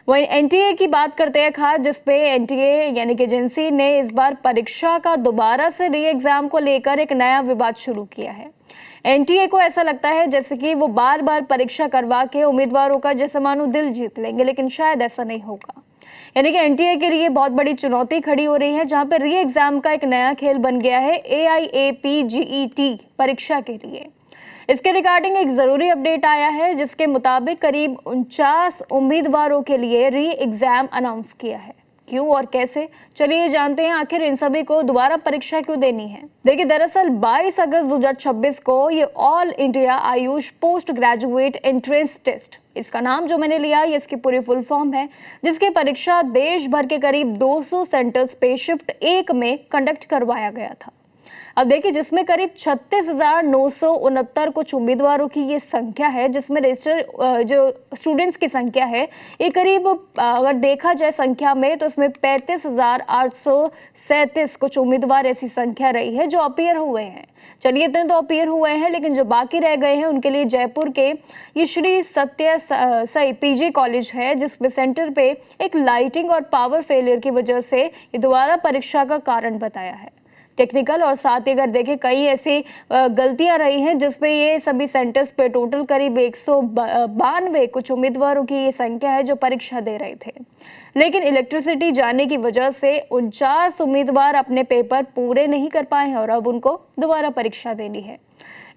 वहीं एनटीए की बात करते हैं खास, जिसपे एनटीए यानी कि एजेंसी ने इस बार परीक्षा का दोबारा से री एग्जाम को लेकर एक नया विवाद शुरू किया है। एनटीए को ऐसा लगता है जैसे कि वो बार बार परीक्षा करवा के उम्मीदवारों का जैसे मानो दिल जीत लेंगे, लेकिन शायद ऐसा नहीं होगा। यानी कि एनटीए के लिए बहुत बड़ी चुनौती खड़ी हो रही है, जहां पर री एग्जाम का एक नया खेल बन गया है AIAP-JET परीक्षा के लिए। इसके रिगार्डिंग एक जरूरी अपडेट आया है, जिसके मुताबिक करीब 49 उम्मीदवारों के लिए री एग्जाम अनाउंस किया है। क्यों और कैसे, चलिए जानते हैं आखिर इन सभी को दोबारा परीक्षा क्यों देनी है। देखिए, दरअसल 22 अगस्त 2026 को ये all India AYUSH post graduate entrance test, इसका नाम जो मैंने लिया ये इसकी पूरी फुल फॉर्म है, जिसकी परीक्षा देश भर के करीब 200 सेंटर्स पे शिफ्ट 1 में कंडक्ट करवाया गया था। अब देखिए, जिसमें करीब 36,969 कुछ उम्मीदवारों की ये संख्या है, जिसमें रजिस्टर जो स्टूडेंट्स की संख्या है ये करीब अगर देखा जाए संख्या में तो इसमें 35,837 कुछ उम्मीदवार ऐसी संख्या रही है जो अपीयर हुए हैं। चलिए, इतने तो अपीयर हुए हैं, लेकिन जो बाकी रह गए हैं उनके लिए जयपुर के ये श्री सत्य साई PG कॉलेज है, जिसमें सेंटर पे एक लाइटिंग और पावर फेलियर की वजह से ये दोबारा परीक्षा का कारण बताया है। टेक्निकल और साथ ही अगर देखें कई ऐसी गलतियां रही हैं जिसपे ये सभी सेंटर्स पे टोटल करीब 192 कुछ उम्मीदवारों की ये संख्या है जो परीक्षा दे रहे थे, लेकिन इलेक्ट्रिसिटी जाने की वजह से 49 उम्मीदवार अपने पेपर पूरे नहीं कर पाए हैं और अब उनको दोबारा परीक्षा देनी है।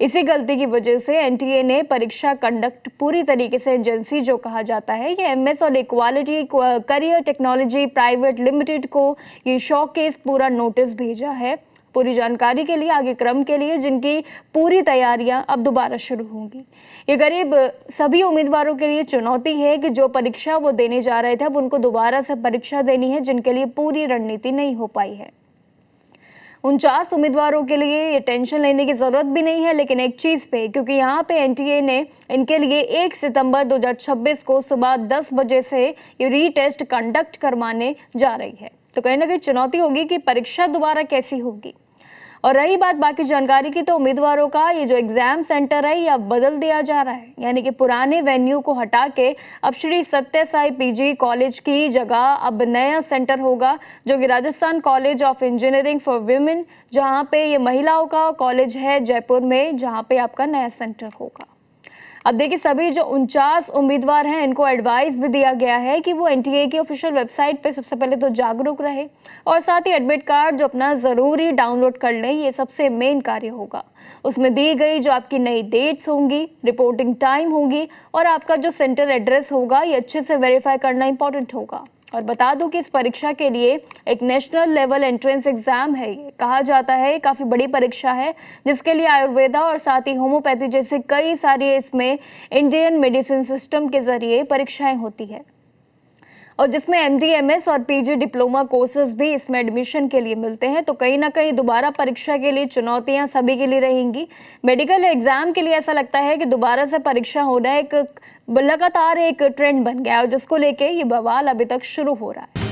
इसी गलती की वजह से एनटीए ने परीक्षा कंडक्ट पूरी तरीके से एजेंसी जो कहा जाता है ये MS और equality career technology private limited को ये शॉकेस पूरा नोटिस भेजा है, पूरी जानकारी के लिए, आगे क्रम के लिए, जिनकी पूरी तैयारियां अब दोबारा शुरू होंगी। ये करीब सभी उम्मीदवारों के लिए चुनौती है कि जो परीक्षा वो देने जा रहे थे अब उनको दोबारा से परीक्षा देनी है, जिनके लिए पूरी रणनीति नहीं हो पाई है। 49 उम्मीदवारों के लिए ये टेंशन लेने की जरूरत भी नहीं है, लेकिन एक चीज पे, क्योंकि यहाँ पे एनटीए ने इनके लिए 1 सितंबर 2026 को सुबह 10 बजे से ये रीटेस्ट कंडक्ट करवाने जा रही है, तो कहीं ना कहीं चुनौती होगी कि परीक्षा दोबारा कैसी होगी। और रही बात बाकी जानकारी की, तो उम्मीदवारों का ये जो एग्जाम सेंटर है ये अब बदल दिया जा रहा है, यानी कि पुराने वेन्यू को हटा के अब श्री सत्य साई PG कॉलेज की जगह अब नया सेंटर होगा, जो कि Rajasthan college of engineering for women, जहां पे ये महिलाओं का कॉलेज है जयपुर में, जहां पे आपका नया सेंटर होगा। अब देखिए, सभी जो 49 उम्मीदवार हैं इनको एडवाइस भी दिया गया है कि वो एनटीए की ऑफिशियल वेबसाइट पे सबसे पहले तो जागरूक रहे और साथ ही एडमिट कार्ड जो अपना ज़रूरी डाउनलोड कर लें, ये सबसे मेन कार्य होगा। उसमें दी गई जो आपकी नई डेट्स होंगी, रिपोर्टिंग टाइम होगी और आपका जो सेंटर एड्रेस होगा ये अच्छे से वेरीफाई करना इंपॉर्टेंट होगा। और बता दूं कि इस परीक्षा के लिए एक नेशनल लेवल एंट्रेंस एग्जाम है, ये कहा जाता है काफ़ी बड़ी परीक्षा है, जिसके लिए आयुर्वेदा और साथ ही होम्योपैथी जैसे कई सारी इसमें इंडियन मेडिसिन सिस्टम के जरिए परीक्षाएं होती है, और जिसमें MD MS और PG डिप्लोमा कोर्सेज भी इसमें एडमिशन के लिए मिलते हैं। तो कहीं ना कहीं दोबारा परीक्षा के लिए चुनौतियां सभी के लिए रहेंगी। मेडिकल एग्जाम के लिए ऐसा लगता है कि दोबारा से परीक्षा होना एक लगातार एक ट्रेंड बन गया है, और जिसको लेके ये बवाल अभी तक शुरू हो रहा है।